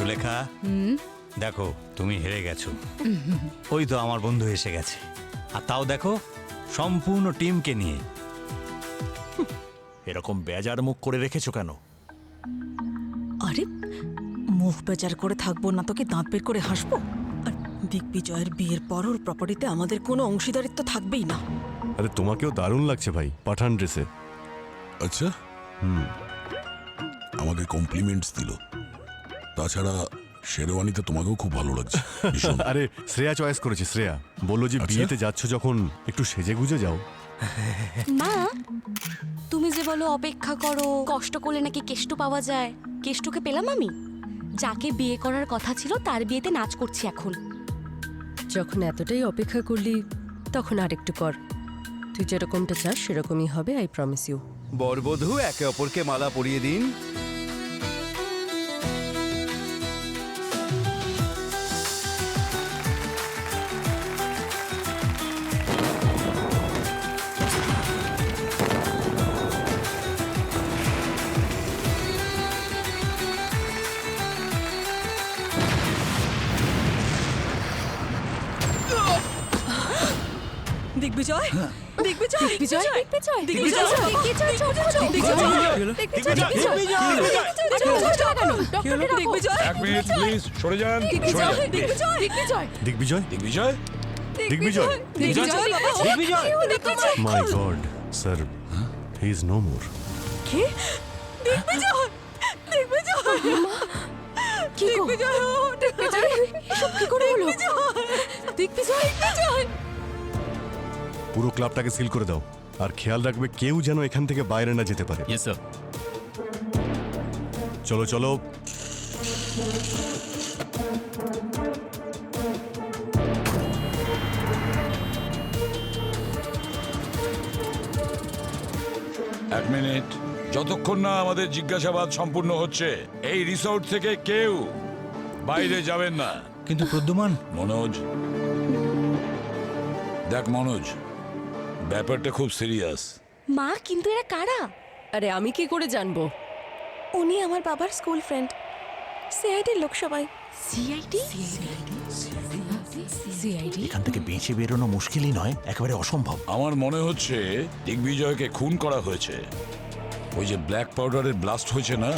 সুলেখা, দেখো তুমি হেরে গেছো। ওই তো আমার বন্ধু এসে গেছে, আর তাও দেখো সম্পূর্ণ টিমকে নিয়ে। এরকম বেজার মুখ করে রেখেছো কেন? আরে মুখ বেজার করে থাকবো না তো কি দাঁত বের করে হাসবো? আর দিগ্বিজয়ের বিয়ের পর ওর প্রপার্টিতে আমাদের কোনো অংশীদারিত্ব থাকবেই না। আরে তোমাকেও দারুণ লাগছে ভাই পাঠান ড্রেসে। আচ্ছা, আমাকে কমপ্লিমেন্টস দিল। তাছাড়া শেরওয়ানিতে তোমাকেও খুব ভালো লাগছে ভীষণ। আরে শ্রেয়া চয়েস করেছে, শ্রেয়া বললো যে আচ্ছা। বিয়েতে যাচ্ছ যখন একটু সেজে গুজে যাও। মা, তুমি যে বলো অপেক্ষা করো, কষ্ট করলে নাকি কেষ্ট পাওয়া যায়। কেষ্টকে পেলাম আমি। যাকে বিয়ে করার কথা ছিল তার বিয়েতে নাচ করছি এখন। যখন এতটাই অপেক্ষা করলি তখন আরেকটু কর। তুই যেরকমটা চাস সেরকমই হবে, আই প্রমিস ইউ। বরবধূ একে অপরকে মালা পরিয়ে দিন। দিগ্বিজয়, দিগ্বিজয়, দিগ্বিজয়, দিগ্বিজয়, দিগ্বিজয়, দিগ্বিজয়, এক মিনিট প্লিজ, সরে যান। Digvijay, Digvijay, Digvijay, Digvijay, Digvijay, my god sir, he is no more. কি? দিগ্বিজয়, দিগ্বিজয়, কি গো? দিগ্বিজয়, দিগ্বিজয়, এসব কি করে হলো? দিগ্বিজয়, দিগ্বিজয়। পুরো ক্লাবটাকে সিল করে দাও, আর খেয়াল রাখবে কেউ যেন এখান থেকে বাইরে না যেতে পারে। Yes sir. চলো চলো। এক মিনিট, যতক্ষণ না আমাদের জিজ্ঞাসাবাদ সম্পূর্ণ হচ্ছে এই রিসোর্ট থেকে কেউ বাইরে যাবেন না। কিন্তু প্রদ্যুমান, মনোজ, দেখ মনোজ, ব্যাপারটা খুব সিরিয়াস। মা, কিন্তু এরা কারা? আরে আমি কি করে জানবো? উনি আমার বাবার স্কুল ফ্রেন্ড। সিআইডির লোক সবাই। সিআইডি? সিআইডি? এখান থেকে বেঁচে বেরোনো মুশকিলই নয়, একেবারে অসম্ভব। আমার মনে হচ্ছে দিগ্বিজয়কে খুন করা হয়েছে। ওই যে ব্ল্যাক পাউডারের ব্লাস্ট হয়েছে না,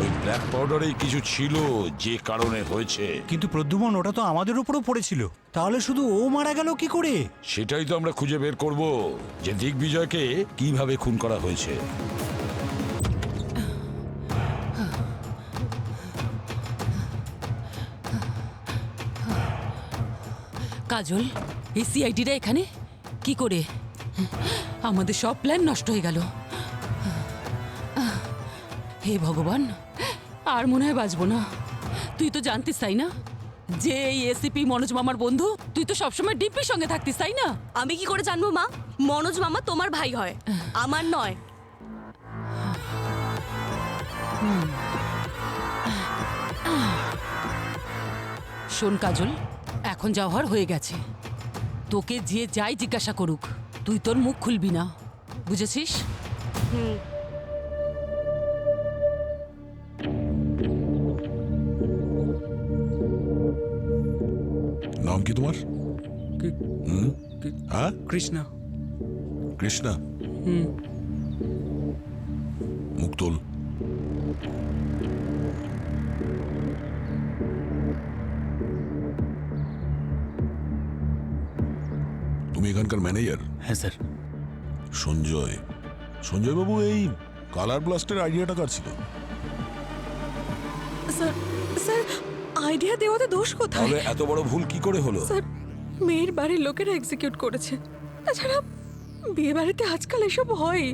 ওই ব্ল্যাক পাউডারেই কিছু ছিল যে কারণে হয়েছে। কিন্তু প্রদ্যুমান ওটা তো আমাদের উপরও পড়েছিল, তাহলে শুধু ও মারা গেল কি করে? সেটাই তো আমরা খুঁজে বের করব, যে দিগ্বিজয়কে কিভাবে খুন করা হয়েছে। কাজল, এই সিআইডিরা এখানে কি করে? আমাদের সব প্ল্যান নষ্ট হয়ে গেল। হে ভগবান, আর মনে হয় বাঁচবো না। তুই তো জানতিস তাই না যে এই এসিপি মনোজ মামার বন্ধু? তুই তো সবসময় ডিপির সঙ্গে থাকতিস তাই না? আমি কি করে জানবো মা? মনোজ মামা তোমার ভাই হয়, আমার নয়। শোন কাজল, এখন যা হওয়ার হয়ে গেছে। তোকে যে যাই জিজ্ঞাসা করুক, তুই তোর মুখ খুলবি না, বুঝেছিস? নাম কি তোমার? হ্যাঁ, কৃষ্ণা। কৃষ্ণা। মুখ তোল। তুমি এখানকার ম্যানেজার? হ্যাঁ স্যার। সঞ্জয়, সঞ্জয় বাবু, এই কালার ব্লাস্টের আইডিয়াটা কার ছিল? স্যার, স্যার, আইডিয়া দেওয়াতে দোষ কোথায়? তাহলে এত বড় ভুল কি করে হলো? স্যার, মেয়ের বাড়ির লোকেরা এক্সিকিউট করেছে। তাছাড়া বিয়ে বাড়িতে আজকাল এসব হয়।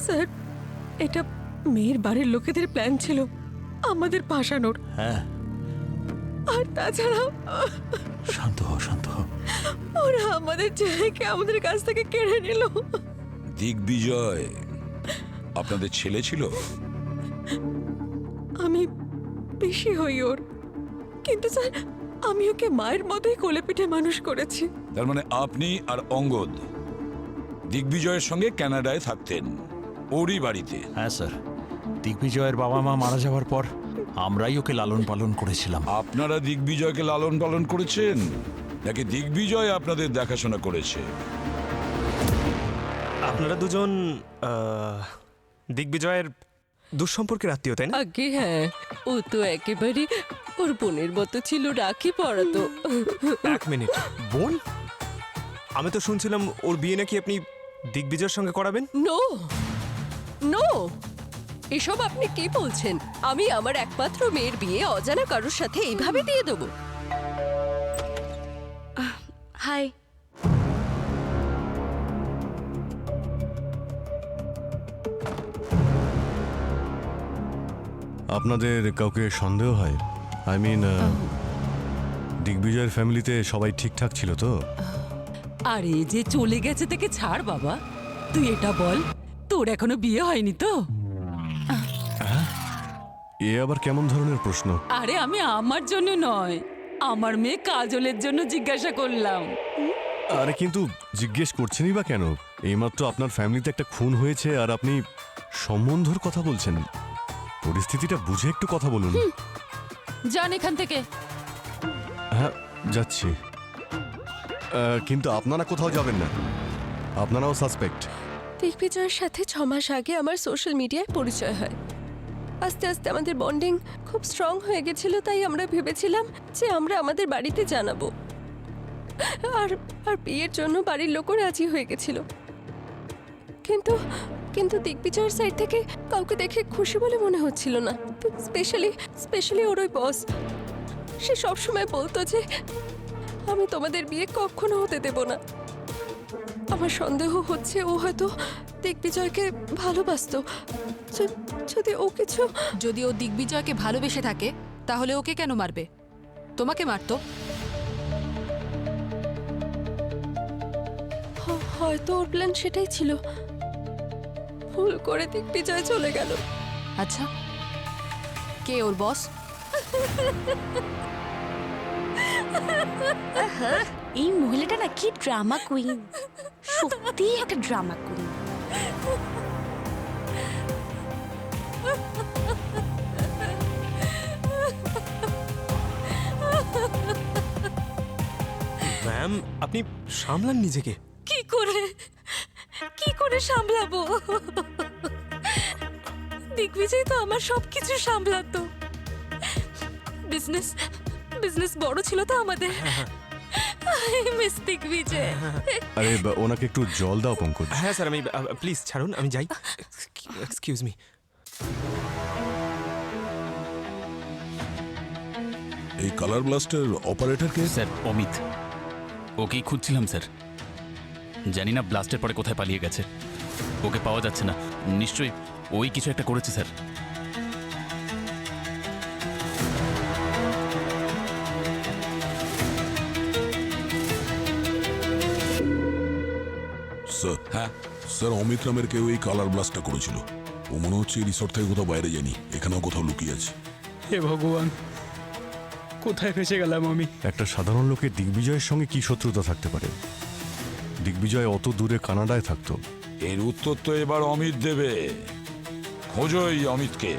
স্যার, এটা মেয়ের বাড়ির লোকেদের প্ল্যান ছিল আমাদের ফাঁসানোর। হ্যাঁ, আর তাছাড়া শান্ত হও, শান্ত হও। ওরা আমাদের ছেলেকে আমাদের কাছ থেকে কেড়ে নিল। দিগ্বিজয় আপনাদের ছেলে ছিল? আমি বেশি হই ওর, কিন্তু স্যার আমি ওকে মায়ের মতোই কোলে পিঠে মানুষ করেছি। তার মানে আপনি আর অঙ্গদ দিগ্বিজয়ের সঙ্গে কানাডায় থাকতেন, ওরই বাড়িতে? হ্যাঁ স্যার। দিগ্বিজয়ের বাবা মা মারা যাওয়ার পর আমরাই ওকে লালন পালন করেছিলাম। আপনারা দিগ্বিজয়কে লালন পালন করেছেন নাকি দিগ্বিজয় আপনাদের দেখাশোনা করেছে? আপনারা দুজন দিগ্বিজয়ের দুঃসম্পর্কের আত্মীয়, তাই না? আগে হ্যাঁ, ও তো একেবারে ওর বোনের মতো ছিল, রাখি পড়াতো। এক মিনিট, বোন? আমি তো শুনছিলাম ওর বিয়ে নাকি আপনি দিগ্বিজয়ের সঙ্গে করাবেন। নো নো, এসব আপনি কি বলছেন? আমি আমার একমাত্র মেয়ের বিয়ে অজানা কারোর সাথে এইভাবে দিয়ে দেবো? হাই। আপনাদের কাউকে সন্দেহ হয়? আই মিন, দিগ্বিজয়ের ফ্যামিলিতে সবাই ঠিকঠাক ছিল তো? আরে যে চলে গেছে থেকে ছাড় বাবা, তুই এটা বল, তোর এখনো বিয়ে হয়নি তো? এ আবার কেমন ধরনের প্রশ্ন? আরে আমি আমার জন্য নয়, আমার মেয়ে কাজলের জন্য জিজ্ঞাসা করলাম। আরে কিন্তু জিজ্ঞেস করছেনই বা কেন? এইমাত্র আপনার ফ্যামিলিতে একটা খুন হয়েছে আর আপনি সম্বন্ধর কথা বলছেন। পরিস্থিতিটা বুঝে একটু কথা বলুন। জান এখান থেকে। হ্যাঁ, যাচ্ছি। কিন্তু আপনারা কোথাও যাবেন না, আপনারাও সাসপেক্ট। দিগ্বিজয়ের সাথে 6 মাস আগে আমার সোশ্যাল মিডিয়ায় পরিচয় হয়। আস্তে আস্তে আমাদের বন্ডিং খুব স্ট্রং হয়ে গেছিল, তাই আমরা ভেবেছিলাম যে আমরা আমাদের বাড়িতে জানাবো। আর আর বিয়ের জন্য বাড়ির লোকও রাজি হয়ে গেছিল। কিন্তু কিন্তু দিগ্বিজয়ের সাইড থেকে কাউকে দেখে খুশি বলে মনে হচ্ছিল না। স্পেশালি ওর ওই বস, সে সবসময় বলতো যে আমি তোমাদের বিয়ে কখনো হতে দেব না। আমার সন্দেহ হচ্ছে ও হয়তো দিগ্বিজয়কে ভালোবাসতো। যদি ও দিগ্বিজয়কে ভালোবেসে থাকে তাহলে ওকে কেন মারবে? তোমাকে মারতো। হয়তো ওর প্ল্যান সেটাই ছিল। ভুল করে দিগ্বিজয় চলে গেল। আচ্ছা, কে ওর বস? এই মহিলাটা না কি ড্রামা কুইন, সত্যি একটা ড্রামা কুইন। ম্যাম, আপনি সামলান নিজেকে। কি করে সামলাবো? দিগ্বিজয় তো আমার সবকিছু সামলাতো। বিজনেস বড় ছিল তো আমাদের। মিস দিগ্বিজয়। আরে ওনাকে একটু জল দাও পঙ্কজ। হ্যাঁ স্যার, আমি প্লিজ ছাড়ুন, আমি যাই। Excuse me. এই কালার ব্লাস্টের অপারেটরকে? স্যার অমিত, ওকেই খুঁজছিলাম স্যার। জানি না ব্লাস্টের পরে কোথায় পালিয়ে গেছে, ওকে পাওয়া যাচ্ছে না। নিশ্চয়ই ওই কিছু একটা করেছে স্যার। স্যার, হ্যাঁ স্যার, অমিত নামের কেউ এই কালার ব্লাস্টটা করেছিল। ও মনে হচ্ছে এই রিসর্ট থেকে কোথাও বাইরে যায়নি, এখানেও কোথাও লুকিয়ে আছে। হে ভগবান, কোথায় ফেসে গেলাম আমি? একটা সাধারণ লোকের দিগ্বিজয়ের সঙ্গে কি শত্রুতা থাকতে পারে? দিগ্বিজয় অত দূরে কানাডায় থাকতো। এর উত্তর তো এবার অমিত দেবে। খোঁজো এই অমিতকে।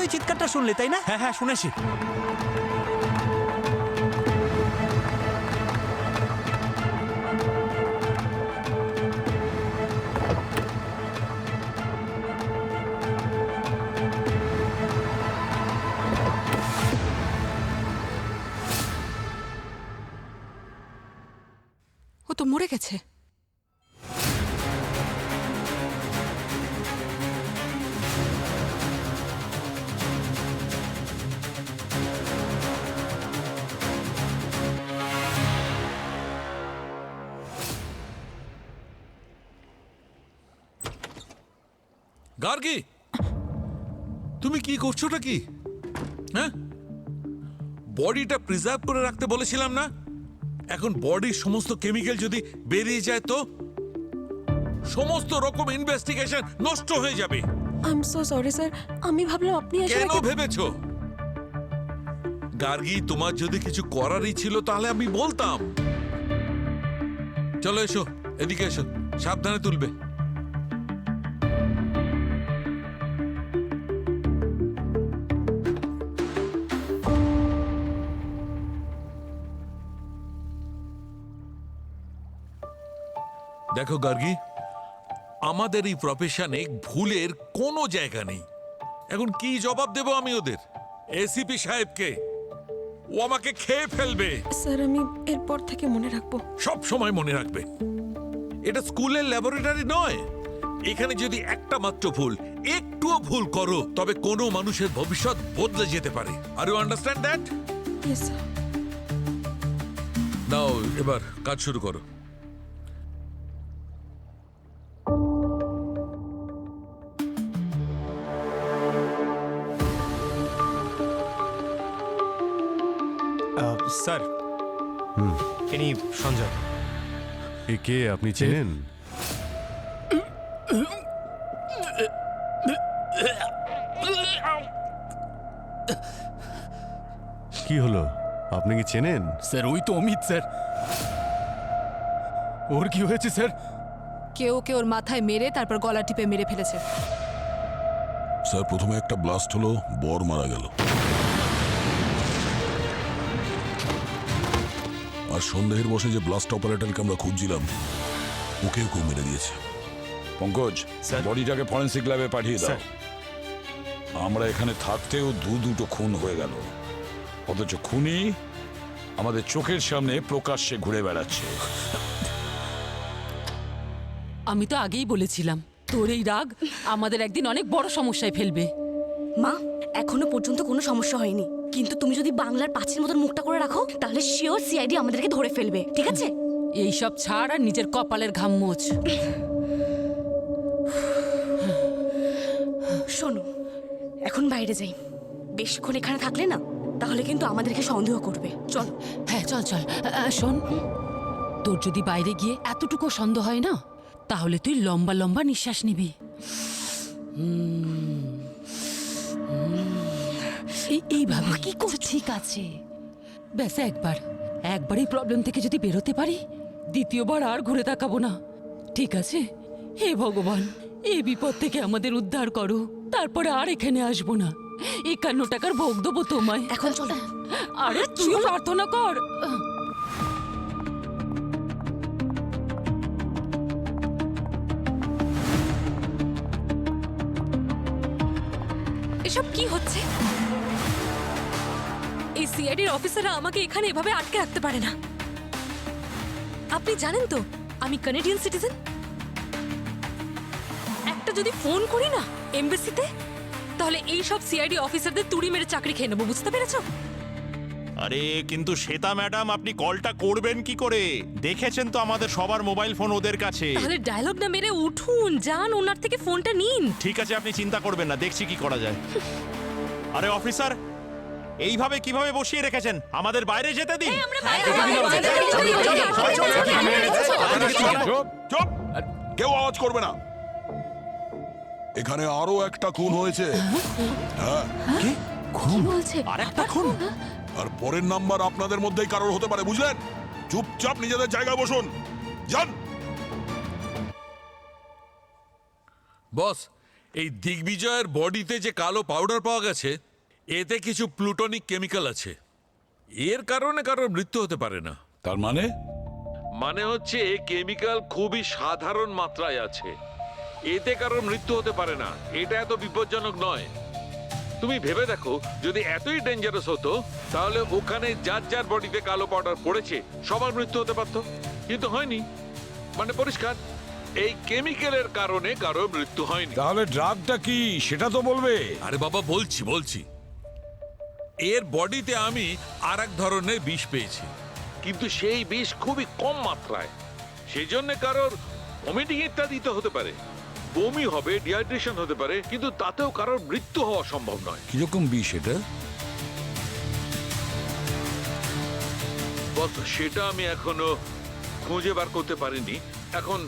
ওই চিৎকারটা শুনলে তাই না? হ্যাঁ হ্যাঁ শুনেছি। ও তো মরে গেছে। গার্গী, তুমি কি করছোটা কি? হ্যাঁ, বডিটা প্রিজার্ভ করে রাখতে বলেছিলাম না? এখন বডির সমস্ত কেমিক্যাল যদি বেরিয়ে যায় তো সমস্ত রকম ইনভেস্টিগেশন নষ্ট হয়ে যাবে। I am so sorry sir, আমি ভাবলাম আপনি আসলে কেন ভেবেছো? গার্গী, তোমার যদি কিছু করারই ছিল তাহলে আমি বলতাম। চলো এসো, এদিকে এসো, সাবধানে তুলবে। দেখো গার্গী, আমাদের এই প্রফেশনে ভুলের কোনো জায়গা নেই। এখন কি জবাব দেব আমি ওদের? এসিপি সাহেবকে? ও আমাকে খেয়ে ফেলবে। স্যার আমি এরপর থেকে মনে রাখবো। সব সময় মনে রাখবে, এটা স্কুলের ল্যাবরেটরি নয়। এখানে যদি একটা মাত্র ভুল, একটুও ভুল করো, তবে কোনো মানুষের ভবিষ্যৎ বদলে যেতে পারে। Are you understand that? Yes sir. নাও এবার কাজ শুরু করো। স্যার, ইনি সঞ্জয়। এ কে, আপনি চেনেন? কি হলো, আপনি কি চেনেন? স্যার ওই তো অমিত স্যার। ওর কি হয়েছে স্যার? কেউ ওকে ওর মাথায় মেরে তারপর গলা টিপে মেরে ফেলেছে। স্যার প্রথমে একটা ব্লাস্ট হলো, বর মারা গেল। আর সন্দেহের বসে যে ব্লাস্ট অপারেটরকে আমরা খুঁজছিলাম, ওকেও কেউ মেরে দিয়েছে। পঙ্কজ, বডিটাকে ফরেন্সিক ল্যাবে পাঠিয়ে দাও। আমরা এখানে থাকতেও দুটো খুন হয়ে গেল, অথচ খুনি আমাদের চোখের সামনে প্রকাশ্যে ঘুরে বেড়াচ্ছে। আমি তো আগেই বলেছিলাম তোর এই রাগ আমাদের একদিন অনেক বড় সমস্যায় ফেলবে। মা, এখনো পর্যন্ত কোনো সমস্যা হয়নি, কিন্তু তুমি যদি বাংলার পাঁচের মতন মুখটা করে রাখো তাহলে শিওর সিআইডি আমাদেরকে ধরে ফেলবে, ঠিক আছে? এই সব ছাড় আর নিজের কপালের ঘাম মোছ। শোনো, এখন বাইরে যাই। বেশিক্ষণ এখানে থাকলে না তাহলে কিন্তু আমাদেরকে সন্দেহ করবে। চল। হ্যাঁ চল চল। শোন, তোর যদি বাইরে গিয়ে এতটুকু সন্দেহ হয় না, তাহলে তুই লম্বা লম্বা নিঃশ্বাস নিবি। এইভাবে কি করছিস? ঠিক আছে, ব্যাস একবার এই প্রবলেম থেকে যদি বেরোতে পারি, দ্বিতীয়বার আর ঘুরে তাকাবো না, ঠিক আছে? হে ভগবান, এই বিপদ থেকে আমাদের উদ্ধার করো, তারপরে আর এখানে আসবো না। 51 টাকার ভোগ দেবো তোমায়। এখন চল। আরে তুইও প্রার্থনা কর। এসব কি হচ্ছে? এই সিআইডির অফিসাররা আমাকে এখানে এভাবে আটকে রাখতে পারে না। আপনি জানেন তো আমি কানাডিয়ান সিটিজেন। একটা যদি ফোন করি না এমবেসিতে, তাহলে এই সব সিআইডি অফিসারদের তুড়ি মেরে চাকরি খেয়ে নেবো, বুঝতে পেরেছো? আরে কিন্তু শ্বেতা ম্যাডাম, আপনি কলটা করবেন কি করে? দেখেছেন তো আমাদের সবার মোবাইল ফোন ওদের কাছে। তাহলে ডায়লগ না মেরে উঠুন, যান ওনার থেকে ফোনটা নিন। ঠিক আছে, আপনি চিন্তা করবেন না, দেখছি কি করা যায়। আরে অফিসার, এইভাবে কিভাবে বসিয়ে রেখেছেন? আমাদের বাইরে যেতে দিন। চুপ, কেউ আওয়াজ করবে না। এখানে আরো একটা খুন হয়েছে। হ্যাঁ, কি বলছে? আর একটা খুন? আর পরের নাম্বার আপনাদের মধ্যেই কারোর হতে পারে, বুঝলেন? চুপচাপ নিজেদের জায়গায় বসুন, যান। বস, এই দিগ্বিজয়ের বডিতে যে কালো পাউডার পাওয়া গেছে এতে কিছু প্লুটোনিক কেমিক্যাল আছে। এর কারণে কারোর মৃত্যু হতে পারে না। তার মানে মানে হচ্ছে এই কেমিক্যাল খুবই সাধারণ মাত্রায় আছে, এতে কারোর মৃত্যু হতে পারে না। এটা এত বিপজ্জনক নয়। তুমি ভেবে দেখো, যদি এতই ডেঞ্জারাস হতো তাহলে ওখানে যার যার বডিতে কালো পাউডার পড়েছে সবার মৃত্যু হতে পারতো, কিন্তু হয়নি। মানে পরিষ্কার, এই কেমিক্যালের কারণে কারো মৃত্যু হয়নি। তাহলে ড্রাগটা কি সেটা তো বলবে। আরে বাবা, বলছি এর বডিতে আমি আর এক ধরনের বিষ পেয়েছি, কিন্তু সেই বিষ খুবই কম মাত্রায়। সেই জন্য কারোর ভমিটিং ইত্যাদি তো হতে পারে, বমি হবে, ডিহাইড্রেশন হতে পারে, কিন্তু তাতেও কারোর মৃত্যু হওয়া সম্ভব নয়। কিরকম বিষ এটা? সেটা আমি এখনো খুঁজে বার করতে পারিনি। এখন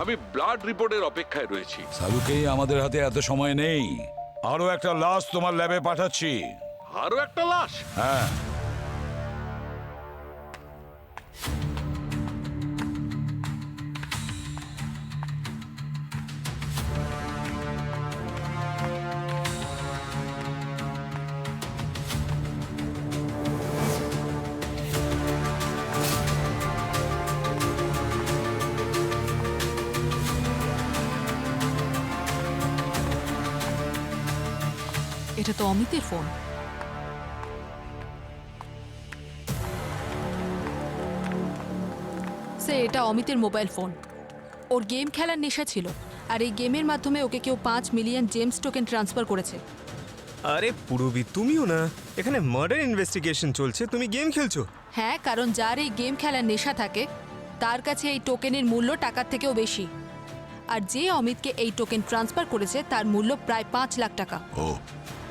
আমি ব্লাড রিপোর্টের অপেক্ষায় রয়েছি। সালুকেই আমাদের হাতে এত সময় নেই। আরো একটা লাশ তোমার ল্যাবে পাঠাচ্ছি। আরো একটা লাশ? হ্যাঁ। এটা তো অমিতের ফোন। এটা অমিতের মোবাইল ফোন। ওর গেম খেলার নেশা ছিল, আর এই গেমের মাধ্যমে ওকে কেউ 5 মিলিয়ন জেমস টোকেন ট্রান্সফার করেছে। আরে পুরবি, তুমিও না, এখানে মার্ডার ইনভেস্টিগেশন চলছে, তুমি গেম খেলছো? হ্যাঁ, কারণ যার এই গেম খেলার নেশা থাকে তার কাছে এই টোকেনের মূল্য টাকার থেকেও বেশি। আর যে অমিতকে এই টোকেন ট্রান্সফার করেছে তার মূল্য প্রায় 5 লাখ টাকা। ও,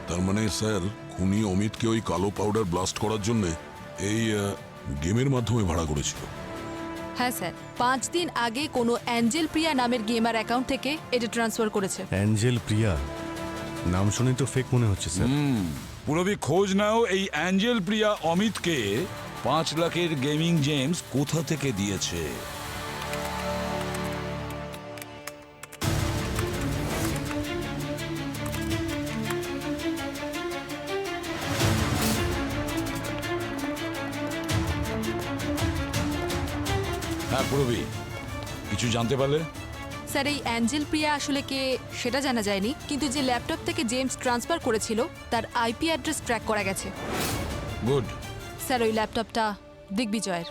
তার মানে স্যার খুনি অমিতকে ওই কালো পাউডার ব্লাস্ট করার জন্য এই গেমের মাধ্যমে ভাড়া করেছিল। হ্যাঁ স্যার, 5 দিন আগে কোনো অ্যাঞ্জেল প্রিয়া নামের গেমার অ্যাকাউন্ট থেকে এটা ট্রান্সফার করেছে। অ্যাঞ্জেল প্রিয়া নাম শুনে তো ফেক মনে হচ্ছে স্যার। পুরবি খোঁজ নাও এই অ্যাঞ্জেল প্রিয়া অমিতকে 5 লাখের গেমিং জেমস কোথা থেকে দিয়েছে। হ্যাঁ পুরবি, কিছু জানতে পারলে? স্যার, এই অ্যাঞ্জেল প্রিয়া আসলে কে সেটা জানা যায়নি, কিন্তু যে ল্যাপটপ থেকে জেমস ট্রান্সফার করেছিল তার আইপি অ্যাড্রেস ট্র্যাক করা গেছে। গুড। স্যার, ওই ল্যাপটপটা দিগ্বিজয়ের।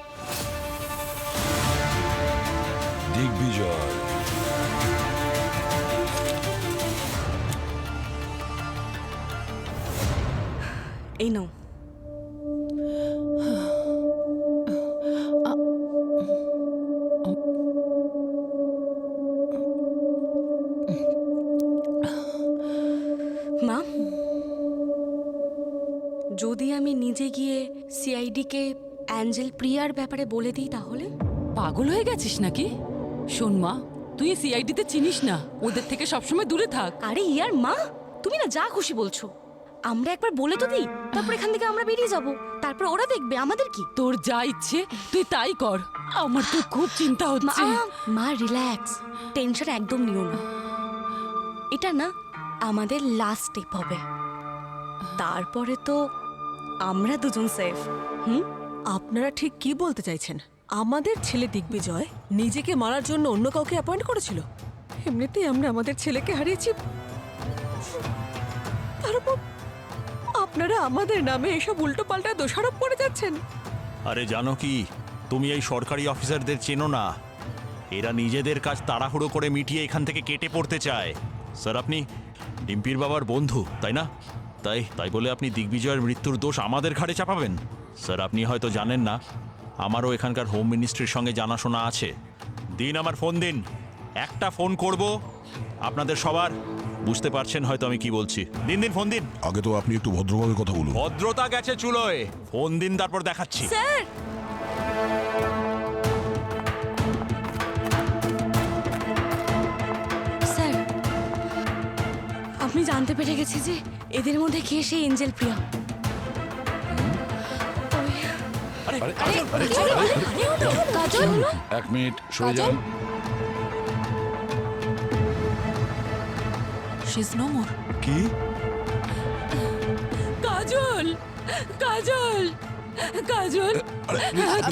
দিগ্বিজয়? এই নাও। মা, যদি আমি নিজে গিয়ে সিআইডিকে অ্যাঞ্জেল প্রিয়ার ব্যাপারে বলে দিই তাহলে? পাগল হয়ে গেছিস নাকি? শোন মা, তুই সিআইডিতে চিনিস না, ওদের থেকে সবসময় দূরে থাক। আরে ইয়ার মা, তুমি না যা খুশি বলছো। আমরা একবার বলে তো দিই, তারপর এখান থেকে আমরা বেরিয়ে যাব, তারপর ওরা দেখবে, আমাদের কি। তোর যা ইচ্ছে তুই তাই কর, আমার তো খুব চিন্তা হচ্ছে। মা রিল্যাক্স, টেনশন একদম নিও না। এটা না আমাদের লাস্ট স্টেপ হবে, তারপরে তো আমরা দুজন সেফ। আপনারা ঠিক কি বলতে চাইছেন? আমাদের ছেলে দিগ্বিজয় নিজেকে মারার জন্য অন্য কাউকে অ্যাপয়েন্ট করেছিল? এমনিতেই আমরা আমাদের ছেলেকে হারিয়েছি, তারপর আপনারা আমাদের নামে এসব উল্টোপাল্টা দোষারোপ করে যাচ্ছেন। আরে জানো কি, তুমি এই সরকারি অফিসারদের চেনো না। এরা নিজেদের কাজ তাড়াহুড়ো করে মিটিয়ে এখান থেকে কেটে পড়তে চায়। স্যার, আপনি ডিম্পির বাবার বন্ধু, তাই না? তাই বলে আপনি দিগ্বিজয়ের মৃত্যুর দোষ আমাদের ঘাড়ে চাপাবেন? স্যার, আপনি হয়তো জানেন না, আমারও এখানকার হোম মিনিস্ট্রির সঙ্গে জানাশোনা আছে। দিন, আমার ফোন দিন, একটা ফোন করব আপনাদের সবার। বুঝতে পারছেন হয়তো আমি কি বলছি। দিন ফোন দিন। আগে তো আপনি একটু ভদ্রভাবে কথা বলুন। ভদ্রতা গেছে চুলোয়, ফোন দিন, তারপর দেখাচ্ছি। স্যার, স্যার, আমি জানতে পেরে গেছি যে এদের মধ্যে কে সেই এঞ্জেল প্রিয়া। কাজল, 1 মিনিট সরে যান। She is no more. কি? কাজল, কাজল, কাজল,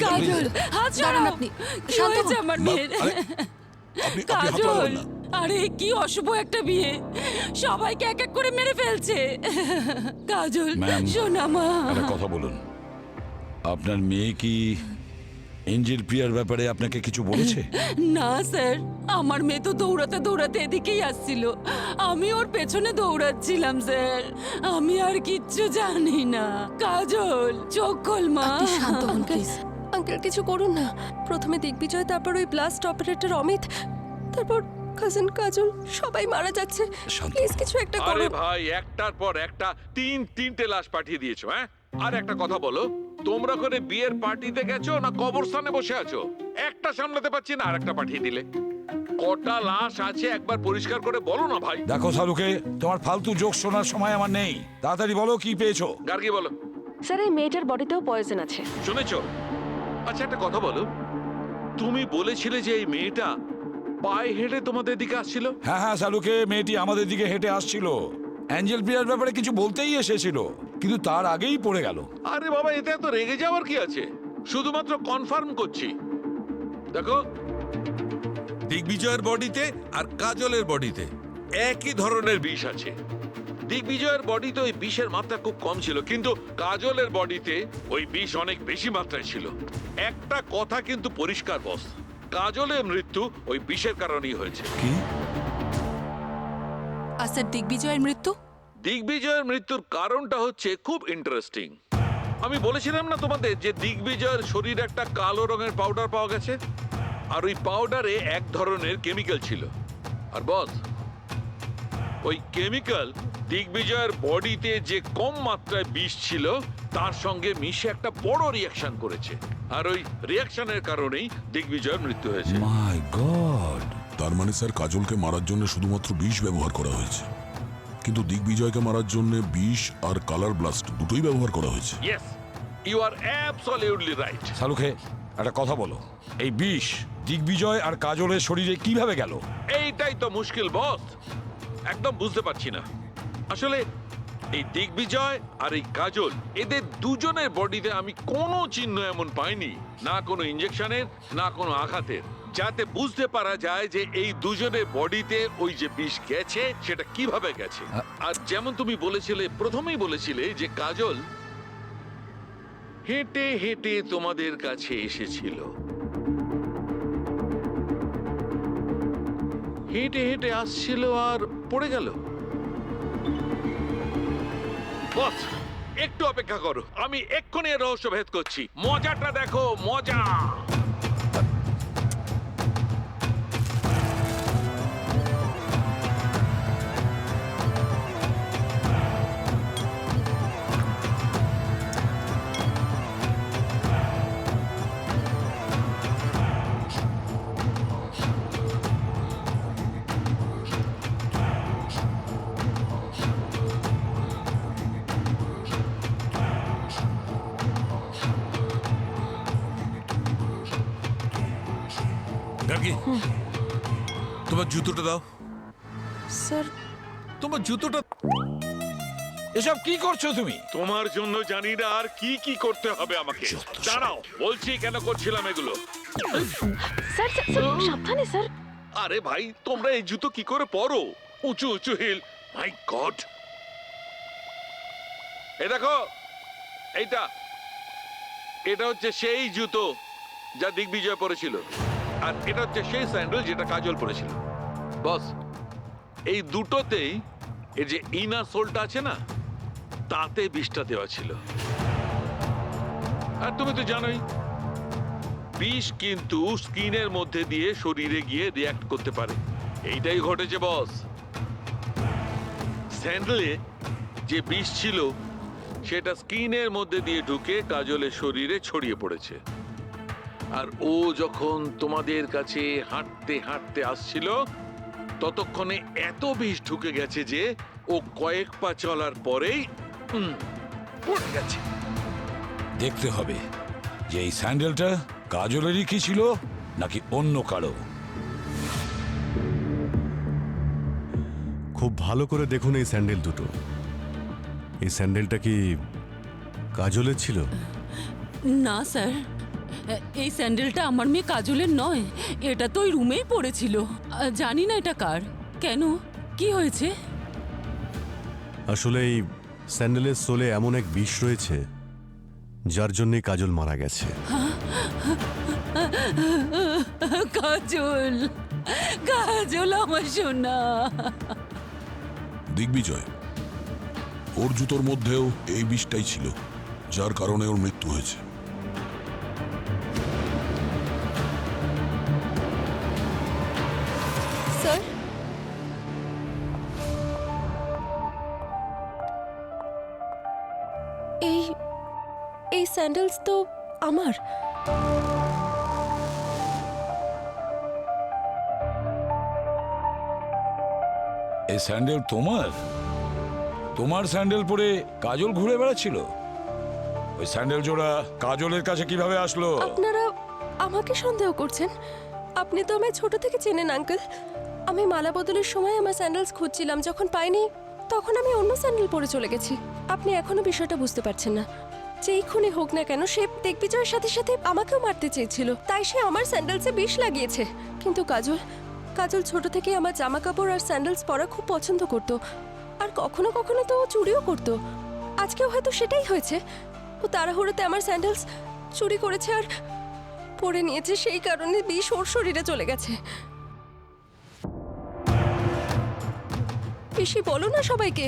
কাজল, হাত দাঁড়ান সরাও। আপনি, কি শান্ত হয়েছে হন। আমার মেয়ের? আপনি হাত কাজল, লাগাবেন না। আরে কি অশুভ একটা বিয়ে, সবাইকে এক এক করে মেরে ফেলছে। কাজল, ম্যাম, শোনা মা। একটা কথা বলুন, আপনার মেয়ে কি এঞ্জেল প্রিয়ার ব্যাপারে আপনাকে কিছু বলেছে? না স্যার, আমার মেয়ে তো দৌড়াতে দৌড়াতে এদিকেই আসছিল, আমি ওর পেছনে দৌড়াচ্ছিলাম স্যার, আমি আর কিচ্ছু জানি না। কাজল, চোখ খোল মা। আপনি শান্ত হন প্লিজ। আঙ্কেল কিছু করুন না। প্রথমে দিগ্বিজয়, তারপর ওই ব্লাস্ট অপারেটর অমিত, তারপর কাজিন কাজল, সবাই মারা যাচ্ছে। প্লিজ কিছু একটা আরে করুন। ভাই, একটার পর একটা তিনটে লাশ পাঠিয়ে দিয়েছো। হ্যাঁ, আর একটা কথা বলো, তোমরা করে বিয়ের পার্টিতে গেছো না কবরস্থানে বসে আছো? একটা সামলাতে পারছি না, আর একটা পাঠিয়ে দিলে। কটা লাশ আছে একবার পরিষ্কার করে বলো না ভাই। দেখো শাহরুখে, তোমার ফালতু জোক শোনার সময় আমার নেই। তাড়াতাড়ি বলো কি পেয়েছো। গার্গী বলো। স্যার এই মেয়েটার বডিতেও পয়জন আছে। শুনেছো? আচ্ছা একটা কথা বলো, তুমি বলেছিলে যে এই মেয়েটা পায়ে হেঁটে তোমাদের দিকে আসছিল? হ্যাঁ হ্যাঁ শাহরুখে, মেয়েটি আমাদের দিকে হেঁটে আসছিল। অ্যাঞ্জেল প্রিয়ার ব্যাপারে কিছু বলতেই এসেছিল, কিন্তু তার আগেই পড়ে গেল। আরে বাবা, এতে এত রেগে যাওয়ার কি আছে? শুধুমাত্র কনফার্ম করছি। দেখো, দিগ্বিজয়ের বডিতে আর কাজলের বডিতে একই ধরনের বিষ আছে। দিগ্বিজয়ের বডিতে ওই বিষের মাত্রা খুব কম ছিল, কিন্তু কাজলের বডিতে ওই বিষ অনেক বেশি মাত্রায় ছিল। একটা কথা কিন্তু পরিষ্কার বস, কাজলের মৃত্যু ওই বিষের কারণেই হয়েছে। কি? আর স্যার দিগ্বিজয়ের মৃত্যু? দিগ্বিজয়ের মৃত্যুর কারণটা হচ্ছে খুব ইন্টারেস্টিং। আমি বলেছিলাম না তোমাদের যে দিগ্বিজয়ের শরীরে একটা কালো রঙের পাউডার পাওয়া গেছে, আর ওই পাউডারে এক ধরনের কেমিক্যাল ছিল। আর বস, ওই কেমিক্যাল দিগ্বিজয়ের বডিতে যে কম মাত্রায় বিষ ছিল তার সঙ্গে মিশে একটা বড় রিয়াকশন করেছে, আর ওই রিয়াকশনের কারণেই দিগ্বিজয়ের মৃত্যু হয়েছে। মাই গড! তার মানে স্যার কাজলকে মারার জন্য শুধুমাত্র বিষ ব্যবহার করা হয়েছে, কিন্তু দিগ্বিজয়কে মারার জন্য বিষ আর কালার ব্লাস্ট দুটোই ব্যবহার করা হয়েছে। Yes, you are absolutely right. শাহরুখে, একটা কথা বলো, এই বিষ দিগ্বিজয় আর কাজলের শরীরে কিভাবে গেল? এইটাই তো মুশকিল বস, একদম বুঝতে পারছি না। আসলে এই দিগ্বিজয় আর এই কাজল, এদের দুজনের বডিতে আমি কোনো চিহ্ন এমন পাইনি, না কোনো ইনজেকশনের না কোনো আঘাতের, যাতে বুঝতে পারা যায় যে এই দুজনের বডিতে ওই যে বিষ গেছে সেটা কিভাবে গেছে। আর যেমন তুমি বলেছিলে, প্রথমেই বলেছিলে যে কাজল হেঁটে হেঁটে তোমাদের কাছে এসেছিল, হেঁটে হেঁটে আসছিল আর পড়ে গেল। বস, একটু অপেক্ষা করো, আমি এক্ষুনি এর রহস্য ভেদ করছি। মজাটা দেখো, মজা। গার্গী, তোমার জুতোটা দাও। স্যার, তোমার জুতোটা। এসব কি করছো তুমি? তোমার জন্য জানি না আর কি কি করতে হবে আমাকে। দাঁড়াও, বলছি কেন করছিলাম এগুলো। স্যার সাবধানে স্যার। আরে ভাই, তোমরা এই জুতো কি করে পরো? উঁচু উঁচু হিল, মাই গড। এই দেখো, এটা হচ্ছে সেই জুতো যা দিগ্বিজয় পরেছিল, আর এটা হচ্ছে সেই স্যান্ডেল যেটা কাজল পরেছিল। বস, এই দুটোতেই এই যে ইনার সোলটা আছে না, তাতে বিষটা দেওয়া ছিল। আর তুমি তো জানোই, বিষ কিন্তু স্কিনের মধ্যে দিয়ে শরীরে গিয়ে রিঅ্যাক্ট করতে পারে। এইটাই ঘটেছে বস। স্যান্ডেলে যে বিষ ছিল সেটা স্কিনের মধ্যে দিয়ে ঢুকে কাজলের শরীরে ছড়িয়ে পড়েছে। আর ও যখন তোমাদের কাছে হাঁটতে হাঁটতে আসছিল, ততক্ষণে এত বিষ ঢুকে গেছে যে ও কয়েক পা চলার পরেই পড়ে গেছে। দেখতে হবে যে এই স্যান্ডেলটা কাজলেরই কি ছিল নাকি অন্য কারো। খুব ভালো করে দেখুন এই স্যান্ডেল দুটো। এই স্যান্ডেলটা কি কাজলের ছিল? না স্যার, এই স্যান্ডেলটা আমার মেয়ে কাজলের নয়, এটা তো ওই রুমেই পড়েছিল। জানি না এটা কার। কেন, কি হয়েছে? আসলে এই স্যান্ডেলের সোলে এমন এক বিষ রয়েছে যার জন্যই কাজল মারা গেছে। কাজল, কাজল আমার সোনা। দিগ্বিজয়, ওর জুতোর মধ্যেও এই বিষটাই ছিল, যার কারণে ওর মৃত্যু হয়েছে। স্যার, এই স্যান্ডেলস তো আমার। এই স্যান্ডেল তোমার? তোমার স্যান্ডেল পরে কাজল ঘুরে বেড়াচ্ছিল? ওই স্যান্ডেল জোড়া কাজলের কাছে কিভাবে আসলো? আপনারা আমাকে সন্দেহ করছেন? আপনি তো আমায় ছোট থেকে চেনেন আঙ্কেল। আমি মালা বদলের সময় আমার স্যান্ডেলস খুঁজছিলাম, যখন পাইনি তখন আমি অন্য স্যান্ডেল পরে চলে গেছি। আপনি এখনো বিষয়টা বুঝতে পারছেন না। যেই খুনে হোক না কেন, সে দিগ্বিজয়ের সাথে সাথে আমাকেও মারতে চেয়েছিল, তাই সে আমার স্যান্ডেলসে বিষ লাগিয়েছে। কিন্তু কাজল ছোট থেকে আমার জামা কাপড় আর স্যান্ডেলস পরা খুব পছন্দ করতো, আর কখনো কখনো তো ও চুরিও করতো। আজকেও হয়তো সেটাই হয়েছে। ও তাড়াহুড়োতে আমার স্যান্ডেলস চুরি করেছে আর পরে নিয়েছে, সেই কারণে বিষ ওর শরীরে চলে গেছে। পিসি, বলো না সবাইকে।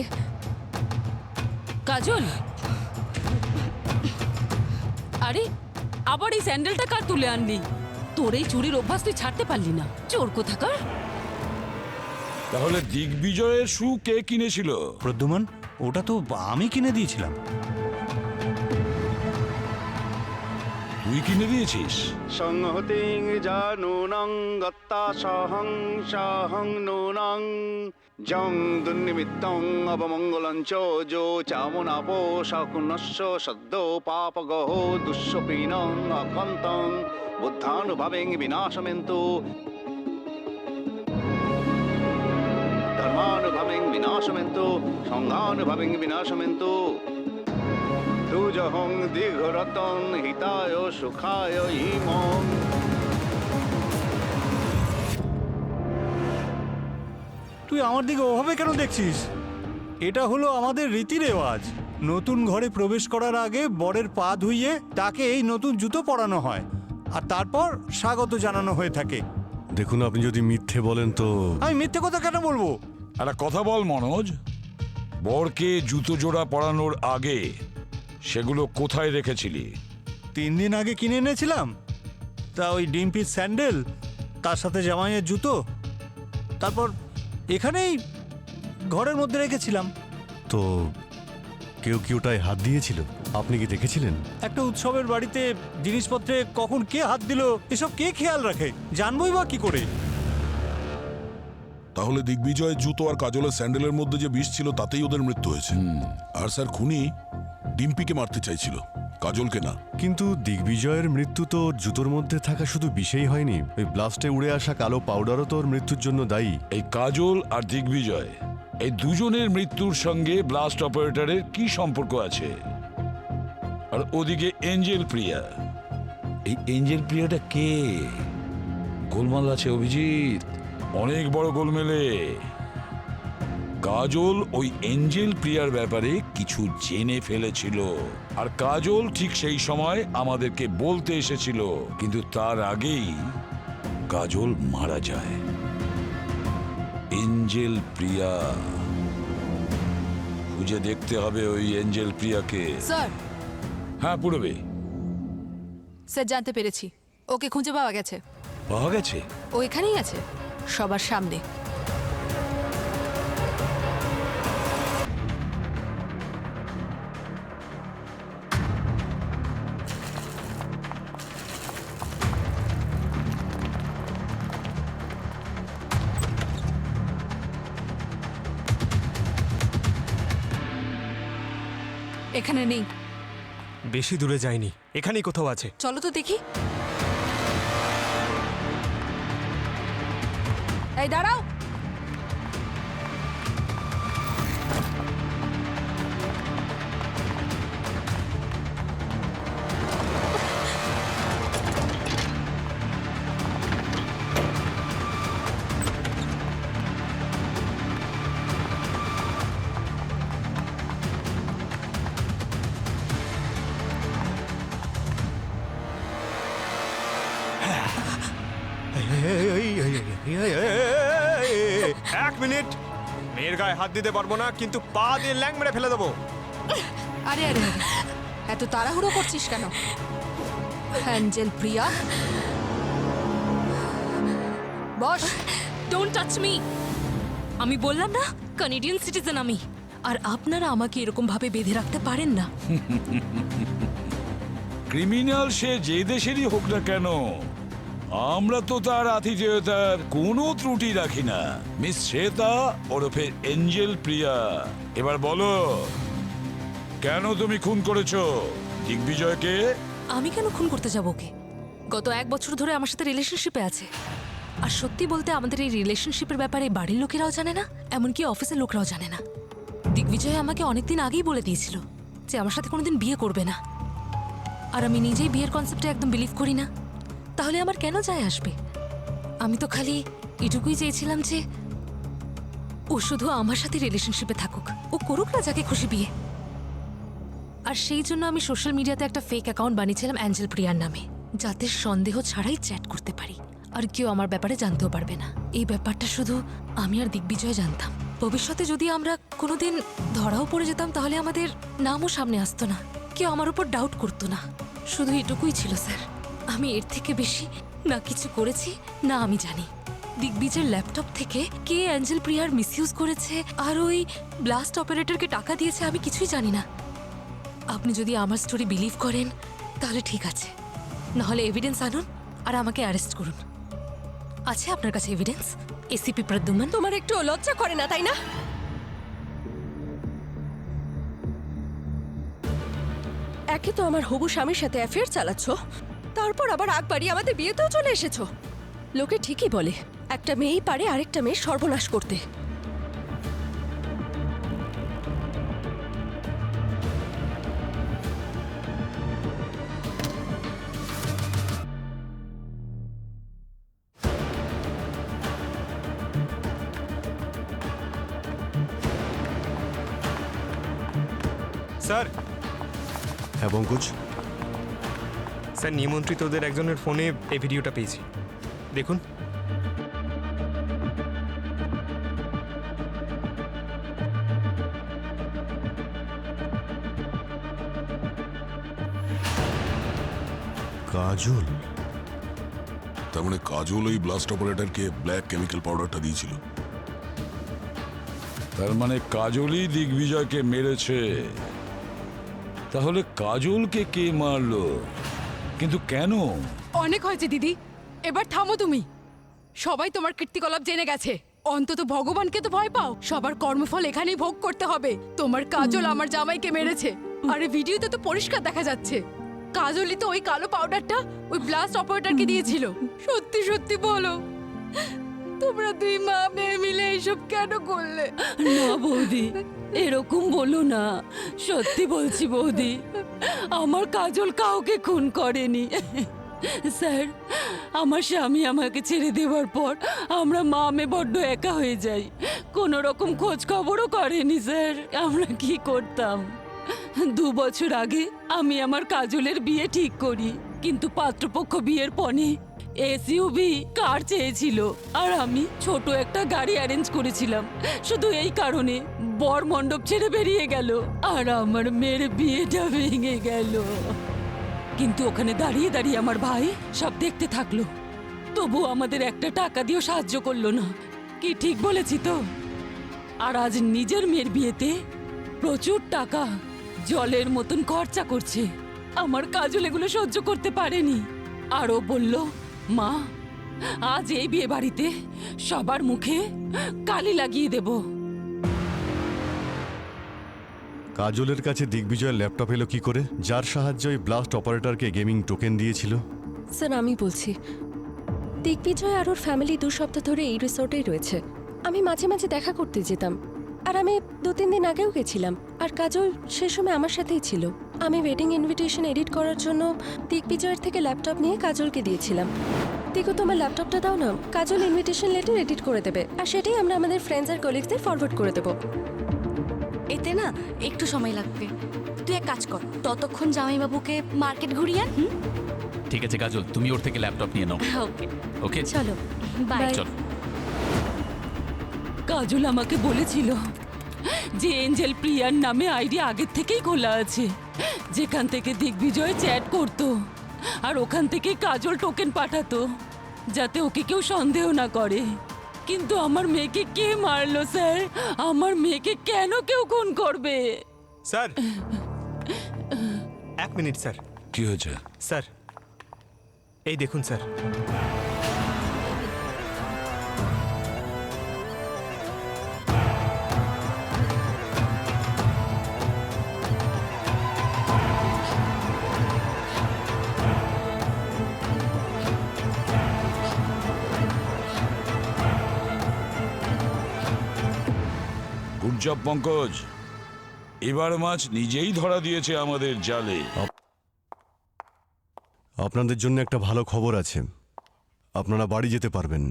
কাজল, আরে আবার এই স্যান্ডেলটা কার তুলে আনলি? তোর এই চুরির অভ্যাস তুই ছাড়তে পারলি না, চোর কোথাকার। তাহলে দিগ্বিজয়ের শু কে কিনেছিল? প্রদ্যুমান, ওটা তো আমি কিনে দিয়েছিলাম। তুই কিনে দিয়েছিস? সংহতিং জানুনং গত্তা সহং সহং নুনং জং দুর্নিমিত্তং অবমঙ্গলং চ যো চামুনাপো শকুনস্য সদ্য পাপগহ দুঃস্বপিনং অকন্তং বুদ্ধানুভবেং বিনাশমেন্তু ধর্মানুভবেং বিনাশমেন্তু সংঘানুভবেং বিনাশমেন্তু দুজহং দীর্ঘরতং হিতায় সুখায় ইমং। তুই আমার দিকে ওভাবে কেন দেখছিস? এটা হলো আমাদের রীতি রেওয়াজ। নতুন ঘরে প্রবেশ করার আগে বরের পা ধুইয়ে তাকে এই নতুন জুতো পরানো হয়, আর তারপর স্বাগত জানানো হয়ে থাকে। দেখুন, আপনি যদি মিথ্যে বলেন তো। আমি মিথ্যে কথা কেন বলবো? একটা কথা বল মনোজ, বরকে জুতো জোড়া পরানোর আগে সেগুলো কোথায় রেখেছিলি? 3 দিন আগে কিনে এনেছিলাম। তা ওই ডিম্পির স্যান্ডেল, তার সাথে জামাইয়ের জুতো, তারপর এখানেই ঘরের মধ্যে রেখেছিলাম। তো কেউ কি ওটায় হাত দিয়েছিল? আপনি কি দেখেছিলেন? একটা উৎসবের বাড়িতে জিনিসপত্রে কখন কে হাত দিল এসব কে খেয়াল রাখে? জানবই বা কি করে? তাহলে দিগ্বিজয় জুতো আর কাজলের স্যান্ডেলের মধ্যে যে বিষ ছিল তাতেই ওদের মৃত্যু হয়েছে। আর স্যার, খুনি ডিম্পিকে মারতে চাইছিল, কাজলকে না। কিন্তু দিগ্বিজয়ের মৃত্যু তো জুতোর মধ্যে থাকা শুধু বিষেই হয়নি, ওই ব্লাস্টে উড়ে আসা কালো পাউডারও তো ওর মৃত্যুর জন্য দায়ী। এই কাজল আর দিগ্বিজয়, এই দুজনের মৃত্যুর সঙ্গে ব্লাস্ট অপারেটরের কি সম্পর্ক আছে? আর ওদিকে এঞ্জেল প্রিয়া, এই এঞ্জেল প্রিয়াটা কে? গোলমাল আছে অভিজিৎ, অনেক বড় গোলমেলে। কাজল ওই এঞ্জেল প্রিয়ার ব্যাপারে কিছু জেনে ফেলেছিল, আর কাজল ঠিক সেই সময় আমাদেরকে বলতে এসেছিল, কিন্তু তার আগেই কাজল মারা যায়। এঞ্জেল প্রিয়া, খুঁজে দেখতে হবে ওই এঞ্জেল প্রিয়াকে। স্যার। হ্যাঁ পূরবে। স্যার, জানতে পেরেছি, ওকে খুঁজে পাওয়া গেছে। পাওয়া গেছে? ও এখানেই আছে, সবার সামনে। এখানে নেই। বেশি দূরে যায়নি, এখানেই কোথাও আছে। চলো তো দেখি। এই দাঁড়াও। মেয়ের গায়ে হাত দিতে পারবো না, কিন্তু পা দিয়ে ল্যাং মেরে ফেলে দেবো। আরে আরে আরে, এত তাড়াহুড়ো করছিস কেন? Angel Priya, boss. Don't touch me. আমি বললাম না কানাডিয়ান সিটিজেন আমি, আর আপনারা আমাকে এরকম ভাবে বেঁধে রাখতে পারেন না। ক্রিমিনাল সে যে দেশেরই হোক না কেন, আমরা তো তার আতিথেয়তার কোনো ত্রুটি রাখি না। মিস শ্বেতা ওরফে এঞ্জেল প্রিয়া, এবার বলো কেন তুমি খুন করেছো দিগ্বিজয়কে? আমি কেন খুন করতে যাব ওকে? গত 1 বছর ধরে আমার সাথে রিলেশনশিপে আছে। আর সত্যি বলতে আমাদের এই রিলেশনশিপের ব্যাপারে বাড়ির লোকেরাও জানে না, এমনকি অফিসের লোকরাও জানে না। দিগ্বিজয় আমাকে অনেকদিন আগেই বলে দিয়েছিল যে আমার সাথে কোনোদিন বিয়ে করবে না। আর আমি নিজেই বিয়ের কনসেপ্টে একদম বিলিভ করি না। তাহলে আমার কেন যায় আসবে? আমি তো খালি এটুকুই চেয়েছিলাম যে ও শুধু আমার সাথে রিলেশনশিপে থাকুক, ও করুক না যাকে খুশি বিয়ে। আর সেই জন্য আমি সোশ্যাল মিডিয়াতে একটা ফেক অ্যাকাউন্ট বানিয়েছিলাম অ্যাঞ্জেল প্রিয়ার নামে, যাতে সন্দেহ ছাড়াই চ্যাট করতে পারি আর কেউ আমার ব্যাপারে জানতেও পারবে না। এই ব্যাপারটা শুধু আমি আর দিগ্বিজয় জানতাম। ভবিষ্যতে যদি আমরা কোনোদিন ধরাও পড়ে যেতাম তাহলে আমাদের নামও সামনে আসতো না, কেউ আমার উপর ডাউট করতো না। শুধু এটুকুই ছিল স্যার। আমি এর থেকে বেশি না কিছু করেছি না আমি জানি। দিগ্বিজয়ের ল্যাপটপ থেকে কে অ্যাঞ্জেল প্রিয়ার মিসইউজ করেছে আর ওই ব্লাস্ট অপারেটরকে টাকা দিয়েছে আমি কিছুই জানি না। আপনি যদি আমার স্টোরি বিলিভ করেন তাহলে ঠিক আছে, নাহলে এভিডেন্স আনুন আর আমাকে অ্যারেস্ট করুন। আছে আপনার কাছে এভিডেন্স? এসিপি প্রদ্যুম্ন, তোমার একটু লজ্জা করে না, তাই না? একে তো আমার হবু স্বামীর সাথে অ্যাফেয়ার চালাচ্ছ, তারপর আবার আগ বাড়িয়ে আমাদের বিয়েতেও চলে এসেছো। লোকে ঠিকই বলে একটা মেয়েই পারে আরেকটা মেয়ের সর্বনাশ করতে। স্যার। হ্যাঁ পঙ্কজ। স্যার, নিমন্ত্রিতদের একজনের ফোনে এই ভিডিওটা পেয়েছি, দেখুন। কাজল? তার মানে কাজল ওই ব্লাস্ট অপারেটরকে ব্ল্যাক কেমিক্যাল পাউডারটা দিয়েছিল। তার মানে কাজলই দিগ্বিজয়কে মেরেছে। তাহলে কাজলকে কে মারলো, কিন্তু কেন? অনেক হয়েছে দিদি, এবার থামো তুমি। সবাই তোমার কীর্তিকলাপ জেনে গেছে। অন্তত ভগবানকে তো ভয় পাও। সবার কর্মফল এখানেই ভোগ করতে হবে। তোমার কাজল আমার জামাইকে মেরেছে, আরে ভিডিওতে তো পরিষ্কার দেখা যাচ্ছে। কাজলই তো ওই কালো পাউডারটা ওই ব্লাস্ট অপারেটরকে দিয়েছিল। সত্যি সত্যি বলো, তোমরা দুই মা মেয়ে মিলে এইসব কেন করলে? না বৌদি, এরকম বলো না। সত্যি বলছি বৌদি, আমার কাজল কাউকে খুন করেনি। স্যার, আমার স্বামী আমাকে ছেড়ে দেওয়ার পর আমরা মা মেয়ে বড্ড একা হয়ে যাই। কোনো রকম খোঁজ খবরও করেনি স্যার। আমরা কি করতাম? 2 বছর আগে আমি আমার কাজলের বিয়ে ঠিক করি, কিন্তু পাত্রপক্ষ বিয়ের পরে এসইউভি কার চেয়েছিল, আর আমি ছোট একটা গাড়ি অ্যারেঞ্জ করেছিলাম। শুধু এই কারণে বর মণ্ডপ ছেড়ে বেরিয়ে গেল আর আমার মেয়ের বিয়েটা ভেঙে গেল। কিন্তু ওখানে দাঁড়িয়ে দাঁড়িয়ে আমার ভাই সব দেখতে থাকলো, তবু আমাদের একটা টাকা দিয়েও সাহায্য করলো না। কি ঠিক বলেছি তো? আর আজ নিজের মেয়ের বিয়েতে প্রচুর টাকা জলের মতন খরচা করছে। আমার কাজল এগুলো সহ্য করতে পারেনি, আর ও বলল, মা আজ এই বিয়ে বাড়িতে সবার মুখে কালি লাগিয়ে দেব। কাজলের কাছে দিগ্বিজয়ের ল্যাপটপ এলো কি করে, যার সাহায্যে ওই ব্লাস্ট অপারেটরকে গেমিং টোকেন দিয়েছিল? স্যার, আমি বলছি, দিগ্বিজয় আর ওর ফ্যামিলি 2 সপ্তাহ ধরে এই রিসোর্টেই রয়েছে। আমি মাঝে মাঝে দেখা করতে যেতাম, আর আমি 2-3 দিন আগেও গেছিলাম। আর কাজল সে সময় আমার সাথেই ছিল। আমি ওয়েডিং ইনভিটেশন এডিট করার জন্য দিগ্বিজয়ের থেকে ল্যাপটপ নিয়ে কাজলকে দিয়েছিলাম। দিগো, তোমার ল্যাপটপটা দাও না, কাজল ইনভিটেশন লেটার এডিট করে দেবে, আর সেটাই আমরা আমাদের ফ্রেন্ডস আর কলিগসদের ফরওয়ার্ড করে দেবো। এতে না একটু সময় লাগবে। তুই এক কাজ কর, ততক্ষণ জামাইবাবুকে মার্কেট ঘুরিয়ে আন। ঠিক আছে কাজল, তুমি ওর থেকে ল্যাপটপ নিয়ে নাও। ওকে ওকে, চলো, বাই। চল। কাজল আমাকে বলেছিল যে এঞ্জেল প্রিয়ার নামে আইডি আগের থেকেই খোলা আছে, যেখান থেকে দিগ্বিজয় চ্যাট করতো, আর ওখান থেকে কাজল টোকেন পাঠাতো যাতে ওকে কেউ সন্দেহ না করে। কিন্তু আমার মেয়েকে কে মারলো স্যার? আমার মেয়েকে কেন কেউ খুন করবে? Sir 1 minute sir. কি হয়েছে? স্যার এই দেখুন স্যার। গুড জব পঙ্কজ, এবার মাছ নিজেই ধরা দিয়েছে আমাদের জালে। আপনাদের জন্য একটা ভালো খবর আছে, আপনারা বাড়ি যেতে পারবেন,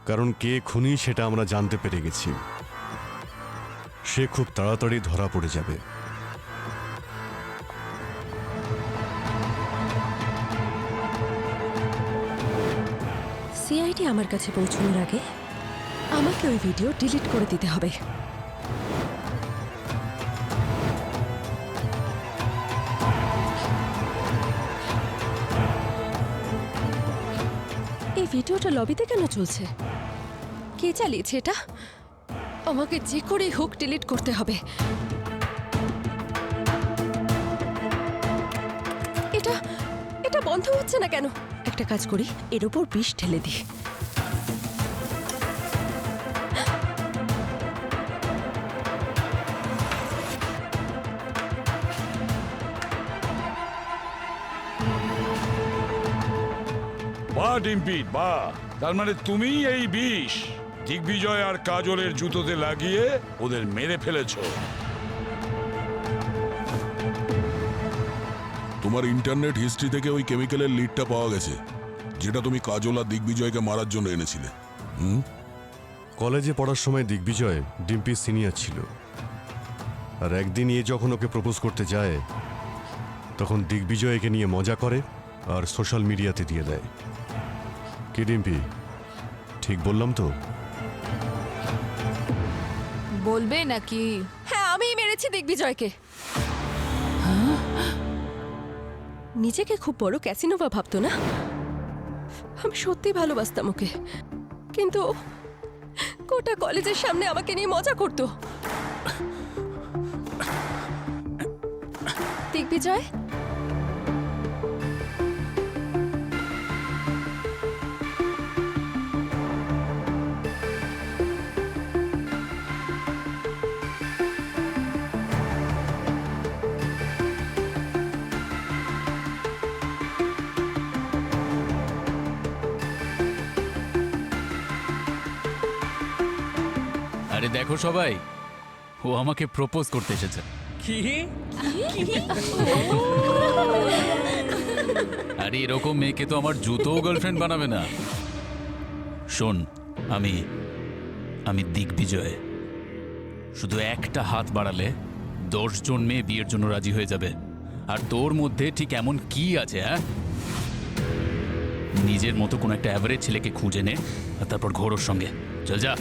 কারণ কে খুনি সেটা আমরা জানতে পেরে গেছি। সে খুব তাড়াতাড়ি ধরা পড়ে যাবে। সিআইডি আমার কাছে পৌঁছানোর আগে আমাকে ওই ভিডিও ডিলিট করে দিতে হবে। এই ভিডিওটা লবিতে কেন চলছে? কে চালিয়েছে এটা? আমাকে যে করেই হোক ডিলিট করতে হবে। এটা এটা বন্ধ হচ্ছে না কেন? একটা কাজ করি, এর ওপর বিষ ঢেলে দিই। বাহ ডিম্পি বাহ, তার মানে তুমি এই বিষ দিগ্বিজয় আর কাজলের জুতোতে লাগিয়ে ওদের মেরে ফেলেছো। তোমার ইন্টারনেট হিস্ট্রি থেকে ওই কেমিক্যালের লিডটা পাওয়া গেছে, যেটা তুমি কাজল আর দিগ্বিজয়কে মারার জন্য এনেছিলে। কলেজে পড়ার সময় দিগ্বিজয় ডিম্পির সিনিয়র ছিল, আর একদিন এ যখন ওকে প্রপোজ করতে যায় তখন দিগ্বিজয় একে নিয়ে মজা করে আর সোশ্যাল মিডিয়াতে দিয়ে দেয়। কি ডিম্পি, ঠিক বললাম তো? বলবে নাকি? হ্যাঁ, আমিই মেরেছি দিগ্বিজয়কে। নিজেকে খুব বড় ক্যাসিনোভা ভাবতো না? আমি সত্যি ভালোবাসতাম ওকে, কিন্তু গোটা কলেজের সামনে আমাকে নিয়ে মজা করতো। দিগ্বিজয়, আরে দেখো সবাই, ও আমাকে প্রপোজ করতে এসেছে। কি? আরে এরকম মেয়েকে তো আমার জুতোও গার্লফ্রেন্ড বানাবে না। শোন, আমি দিগ্বিজয়। শুধু একটা হাত বাড়ালে 10 জন মেয়ে বিয়ের জন্য রাজি হয়ে যাবে। আর তোর মধ্যে ঠিক এমন কি আছে? হ্যাঁ, নিজের মতো কোনো একটা অ্যাভারেজ ছেলেকে খুঁজে নে আর তারপর ঘোর ওর সঙ্গে। চল যা।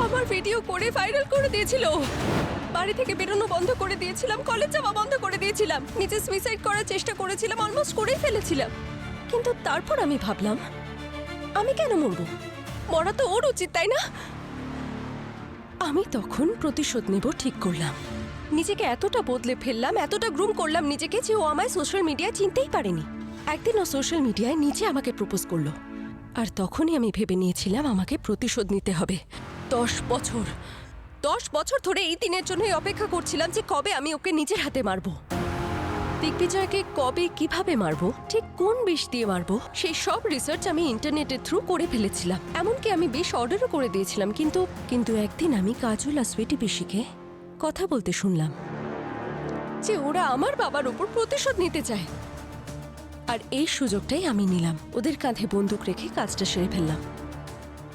আমার ভিডিও করে ভাইরাল করে দিয়েছিল। বাড়ি থেকে বেরোনো বন্ধ করে দিয়েছিলাম, কলেজ যাওয়া বন্ধ করে দিয়েছিলাম, নিজে সুইসাইড করার চেষ্টা করেছিলাম, অলমোস্ট করেই ফেলেছিলাম। কিন্তু তারপর আমি ভাবলাম, আমি কেন মরবো? মরা তো ওর উচিত, তাই না? আমি তখন প্রতিশোধ নেব ঠিক করলাম। নিজেকে এতটা বদলে ফেললাম, এতটা গ্রুম করলাম নিজেকে যে ও আমায় সোশ্যাল মিডিয়ায় চিনতেই পারেনি। একদিন ও সোশ্যাল মিডিয়ায় নিজে আমাকে প্রপোজ করলো, আর তখনই আমি ভেবে নিয়েছিলাম আমাকে প্রতিশোধ নিতে হবে। 10 বছর ধরে এই দিনের জন্যই অপেক্ষা করছিলাম যে কবে আমি ওকে নিজের হাতে মারবো। দিগ্বিজয়কে কবে কিভাবে মারবো, ঠিক কোন বিষ দিয়ে মারবো, সেই সব রিসার্চ আমি ইন্টারনেটের থ্রু করে ফেলেছিলাম। এমনকি আমি বিষ অর্ডারও করে দিয়েছিলাম। কিন্তু একদিন আমি কাজল আর সুইটি পিসিকে কথা বলতে শুনলাম যে ওরা আমার বাবার উপর প্রতিশোধ নিতে চায়। আর এই সুযোগটাই আমি নিলাম, ওদের কাঁধে বন্দুক রেখে কাজটা সেরে ফেললাম।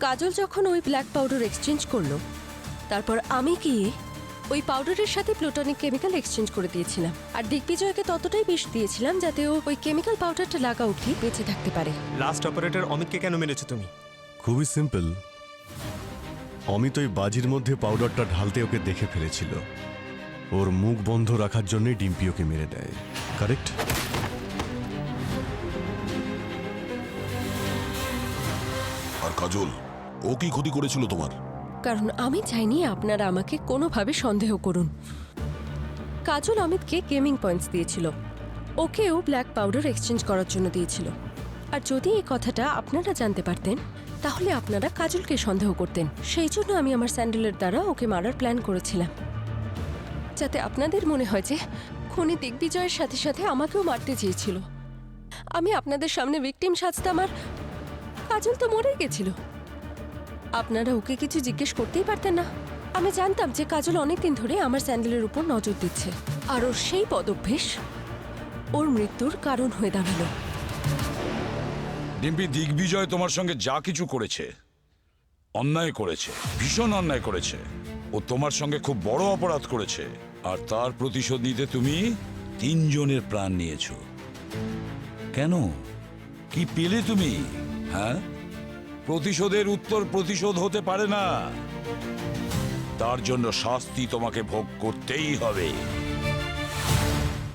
কাজল যখন ওই ব্ল্যাক পাউডার এক্সচেঞ্জ করলো, তারপর আমি গিয়ে ওই পাউডারের সাথে প্লুটোনিক কেমিক্যাল এক্সচেঞ্জ করে দিয়েছিলাম। আর দিগ্বিজয়কে ততটাই বিষ দিয়েছিলাম যাতে ও ওই কেমিক্যাল পাউডারটা লাগা অবধি বেঁচে থাকতে পারে। লাস্ট অপারেটর অমিতকে কেন মেরেছো তুমি? খুবই সিম্পল। অমিত ওই বাজির মধ্যে পাউডারটা ঢালতে ওকে দেখে ফেলেছিল। ওর মুখ বন্ধ রাখার জন্যই ডিম্পি ওকে মেরে দেয়। কারেক্ট? আর কাজল, ও কি ক্ষতি করেছিল তোমার? কারণ আমি চাইনি আপনারা আমাকে কোনোভাবে সন্দেহ করুন। কাজল অমিতকে গেমিং পয়েন্টস দিয়েছিল, ওকেও ব্ল্যাক পাউডার এক্সচেঞ্জ করার জন্য দিয়েছিল। আর যদি এই কথাটা আপনারা জানতে পারতেন তাহলে আপনারা কাজলকে সন্দেহ করতেন। সেই জন্য আমি আমার স্যান্ডেলের দ্বারা ওকে মারার প্ল্যান করেছিলাম, যাতে আপনাদের মনে হয় যে খুনি দিগ্বিজয়ের সাথে সাথে আমাকেও মারতে চেয়েছিল। আমি আপনাদের সামনে ভিকটিম সাজতাম আর কাজল তো মরে গেছিল। আপনারা ওকে কিছু জিজ্ঞেস করতেই পারতেন না। আমি জানতাম যে কাজল অনেকদিন ধরে আমার স্যান্ডেলের উপর নজর দিচ্ছে, আর ওর সেই পদভ্যেস ওর মৃত্যুর কারণ হয়ে দাঁড়ালো। ডিম্পি, দিগ্বিজয় তোমার সঙ্গে যা কিছু করেছে, অন্যায় করেছে, ভীষণ অন্যায় করেছে। ও তোমার সঙ্গে খুব বড় অপরাধ করেছে, আর তার প্রতিশোধ নিতে তুমি 3 জনের প্রাণ নিয়েছো। কেন? কি পেলে তুমি? হ্যাঁ, প্রতিশোধের উত্তর প্রতিশোধ হতে পারে না। তার জন্য শাস্তি তোমাকে ভোগ করতেই হবে।